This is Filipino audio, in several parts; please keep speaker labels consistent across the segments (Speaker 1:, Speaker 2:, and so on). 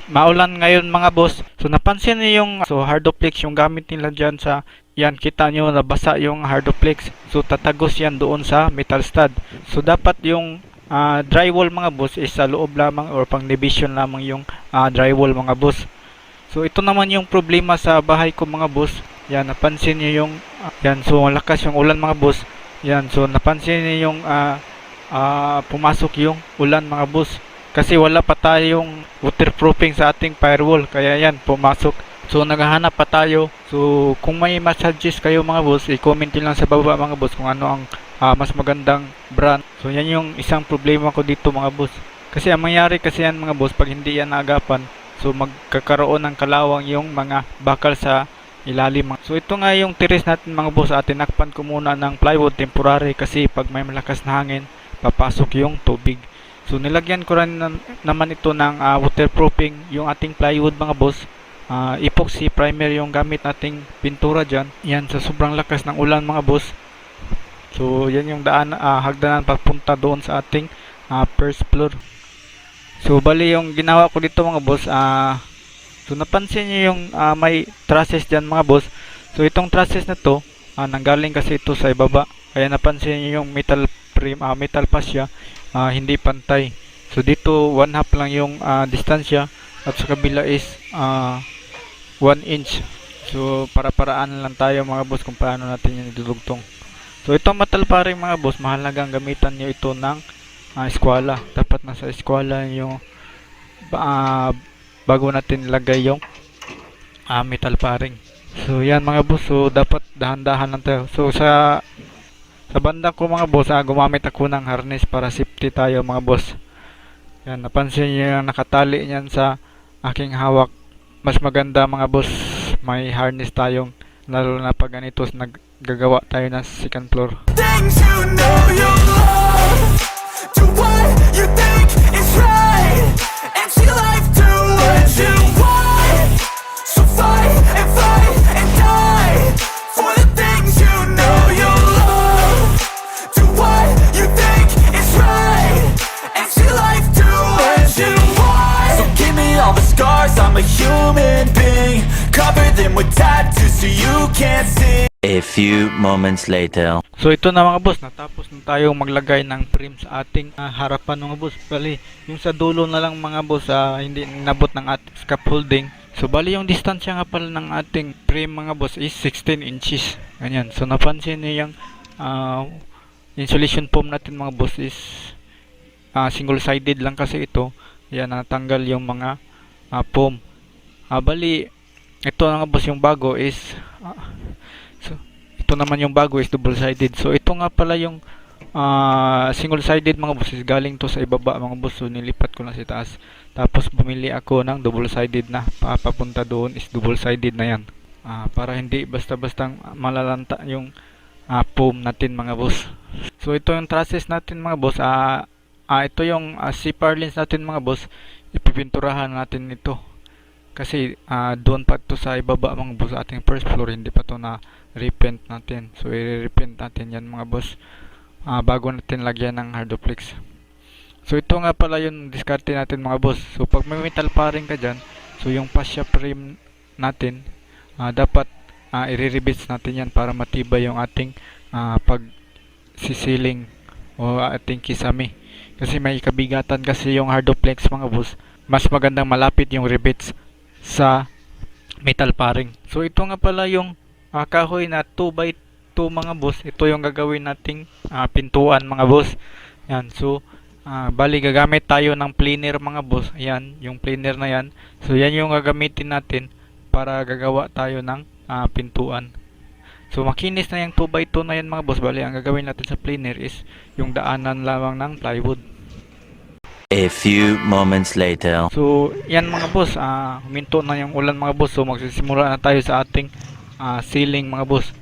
Speaker 1: maulan ngayon mga boss. So napansin niyo yung hardoplex yung gamit nila dyan sa yan, kita nyo nabasa yung hardoplex. So tatagos yan doon sa metal stud. So dapat yung drywall mga boss is sa loob lamang or pang division lamang yung drywall mga boss. So ito naman yung problema sa bahay ko mga boss. Yan, napansin niyo yung yan, so lakas yung ulan mga boss. Yan, so napansin niyo yung pumasok yung ulan mga boss. Kasi wala pa tayong waterproofing sa ating firewall. Kaya yan, pumasok. So naghahanap pa tayo. So kung may messages kayo mga boss, i-comment nyo lang sa baba mga boss kung ano ang mas magandang brand. So yan yung isang problema ko dito mga boss. Kasi ang mangyari kasi yan mga boss, pag hindi yan naagapan, so magkakaroon ng kalawang yung mga bakal sa ilalim. So ito nga yung tiris natin mga boss. Tinakpan ko muna ng plywood temporary kasi pag may malakas na hangin, papasok yung tubig. So nilagyan ko rin naman ito ng waterproofing yung ating plywood mga boss. Epoxy primer yung gamit nating pintura dyan. Yan, sa sobrang lakas ng ulan mga boss. So yan yung hagdanan papunta doon sa ating first floor. So bali yung ginawa ko dito mga boss, so napansin nyo yung may trusses dyan mga boss. So itong trusses na to, nanggaling kasi ito sa ibaba. Kaya napansin nyo yung metal frame, metal fascia, hindi pantay. So dito 1/2 lang yung distansya at sa kabila is 1 inch. So para-paraan lang tayo mga boss kung paano natin yung idudugtong. So itong metal paring mga boss, mahalagang gamitan nyo ito ng eskwela. Dapat nasa eskwela yung bago natin ilagay yung metal paring. So yan mga boss, so dapat dahan-dahan lang tayo. So sa banda ko mga boss, gumamit ako ng harness para safety tayo mga boss. Yan, napansin nyo yung nakatali niyan sa aking hawak. Mas maganda mga boss, may harness tayong, lalo na pag ganito naggagawa tayo ng second floor.
Speaker 2: Things you know you love, do what you think is right, and see life do what you want. So fight and die for the things you know you love. Do what you think is right, and see life do what you want. So give me all the scars, I'm a human being. Cover them with tattoos so you can't see.
Speaker 3: A few moments later.
Speaker 1: So ito na mga boss, natapos na tayong maglagay ng frame sa ating harapan mga boss. Bali, yung sa dulo na lang mga boss, hindi nabot ng ating scaffolding. So bali yung distansya nga pala ng ating frame mga boss is 16 inches. Ganyan. So napansin niyo yung insulation foam natin mga boss is single sided lang kasi ito. Yan, natanggal yung mga foam. Bali, ito nga boss yung bago is ito naman yung bago is double sided. So ito nga pala yung single sided mga boss is galing to sa ibaba mga boss. So nilipat ko lang sa taas. Tapos bumili ako ng double sided na. Papunta doon is double sided na yan. Para hindi basta-bastang malalanta yung foam natin mga boss. So ito yung trusses natin mga boss. Ito yung C-purlins natin mga boss. Ipipinturahan natin ito. Kasi doon pa to sa ibaba mga boss, ating first floor, hindi pa to na repaint natin. So i-repaint natin yan mga boss bago natin lagyan ng hardoplex. So ito nga pala yung diskarte natin mga boss. So pag may metal paring ka dyan, so yung fascia frame natin dapat i-rebits natin yan para matibay yung ating pag sisiling o ating kisame. Kasi may kabigatan kasi yung hardoplex mga boss. Mas magandang malapit yung rivets sa metal paring. So ito nga pala yung kahoy na 2x2 mga boss. Ito yung gagawin nating pintuan mga boss. Yan. So bali gagamit tayo ng planer mga boss. Ayan, yung planer na yan. So yan yung gagamitin natin para gagawa tayo ng pintuan. So makinis na yung 2x2 na yan mga boss. Bali ang gagawin natin sa planer is yung daanan lamang ng plywood.
Speaker 3: A few moments later.
Speaker 1: So yan mga boss, huminto na yung ulan mga boss. So magsisimula na tayo sa ating ceiling mga boss.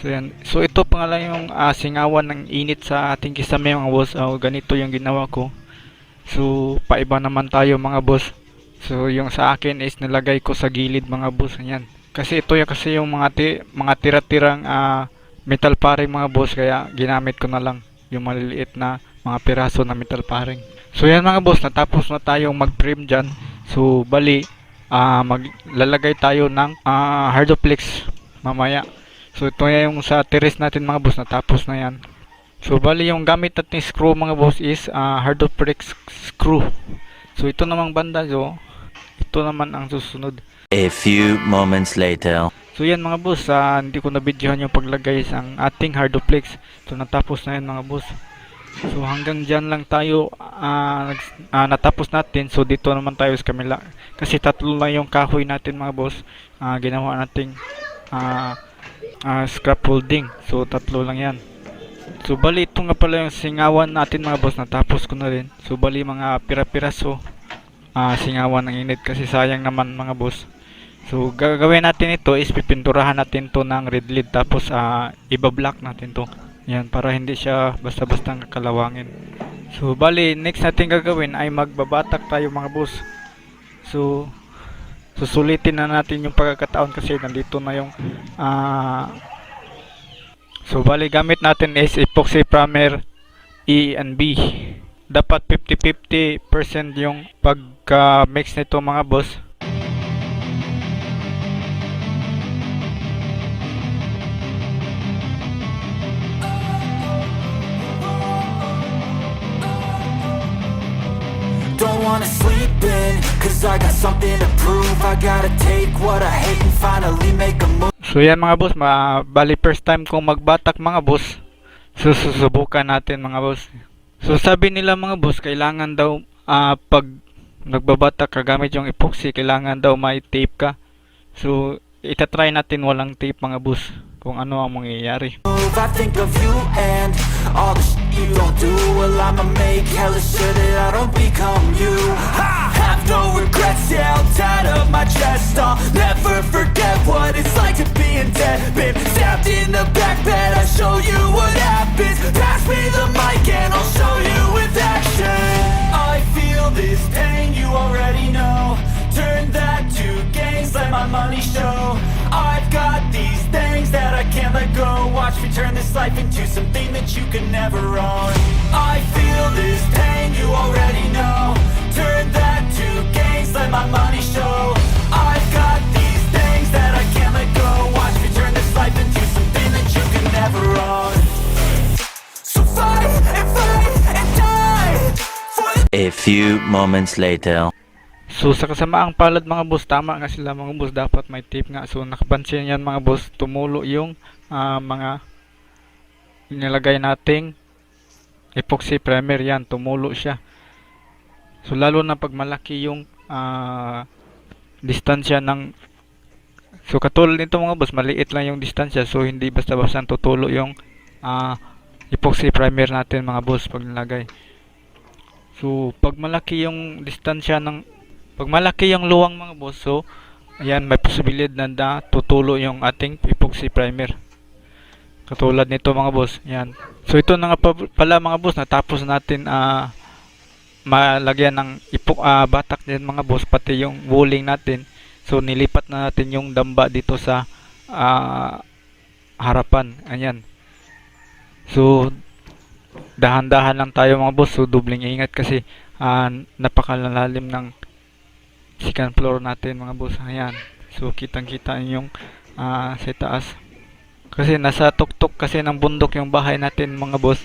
Speaker 1: So yan. So ito pa nga lang yung singawan ng init sa ating kisame mga boss. Ganito yung ginawa ko. So paiba naman tayo mga boss. So yung sa akin is nilagay ko sa gilid mga boss. Yan. Kasi ito yung mga tira-tirang metal paring mga boss. Kaya ginamit ko na lang yung maliliit na mga piraso na metal paring. So yan mga boss, natapos na tayong mag-frame dyan. So bali maglalagay tayo ng hardoplex mamaya. So ito yung sa terrace natin mga boss, natapos na yan. So bali yung gamit natin screw mga boss is hardoplex screw. So ito namang banda, so ito naman ang susunod.
Speaker 3: A few moments later.
Speaker 1: So yan mga boss, hindi ko na videohan yung paglagay sa ating hardoplex. So natapos na yan mga boss. So hanggang dyan lang tayo natapos natin. So dito naman tayo sa kamila. Kasi tatlo lang yung kahoy natin mga boss. Ginawa nating scaffolding. So tatlo lang yan. So bali ito nga pala yung singawan natin mga boss. Natapos ko na rin. So bali mga pira-piraso singawan ng init. Kasi sayang naman mga boss. So gagawin natin ito is pipinturahan natin to ng red lead. Tapos iba-black natin to. Yan, para hindi siya basta-basta kalawangin. So bali next natin gagawin ay magbabatak tayo mga boss. So susulitin na natin yung pagkakataon kasi nandito na yung so bali gamit natin is epoxy primer E and B. Dapat 50-50% yung pagka-mix nito mga boss.
Speaker 2: Don't wanna sleep in, cause I got something to prove. I gotta take what I hate and finally make a move.
Speaker 1: So yan mga boss, bali first time kong magbatak mga boss. So susubukan natin mga boss. So sabi nila mga boss, kailangan daw pag nagbabatak ka gamit yung epoxy, kailangan daw may tape ka. So itatry natin walang tape mga boss, kung ano ang mangyayari.
Speaker 2: I think of you and all the shit you don't do. Well, I'ma make hella sure that I don't become you. I have no regrets, yeah, I'll tie up my chest. I'll never forget what it's like to be in debt. Been stabbed in the back bed, I'll show you what happens. Pass me the mic and I'll show you with action. I feel this pain, you already know. Turn that to gains, let my money show. I've got these things that I can't let go. Watch me turn this life into something that you can never own. I feel this pain, you already know. Turn that to gains, let my money show. I've got these things that I can't let go. Watch me turn this life into something that you can never own. So fight and die for the
Speaker 3: A few moments later.
Speaker 1: So sa kasamaang palad mga boss, tama nga sila mga boss, dapat may tape nga. So nakapansin yan mga boss, tumulo yung mga nilagay nating epoxy primer, yan tumulo siya. So lalo na pag malaki yung distansya ng, so katulad nito mga boss, maliit lang yung distansya, so hindi basta-basta tutulo yung epoxy primer natin mga boss pag nilagay. So pag malaki yung distansya ng, pag malaki yung luwang mga boss, so ayan, may posibilidad na tutulo yung ating epoxy primer. Katulad nito mga boss, yan. So ito na nga pala mga boss, natapos natin malagyan ng batak din mga boss, pati yung walling natin. So nilipat na natin yung damba dito sa harapan, ayan. So dahan-dahan lang tayo mga boss, so dubling ingat kasi napakalalim ng second floor natin mga boss, ayan. So kitang-kita yung sa taas kasi nasa tuktok kasi ng bundok yung bahay natin mga boss.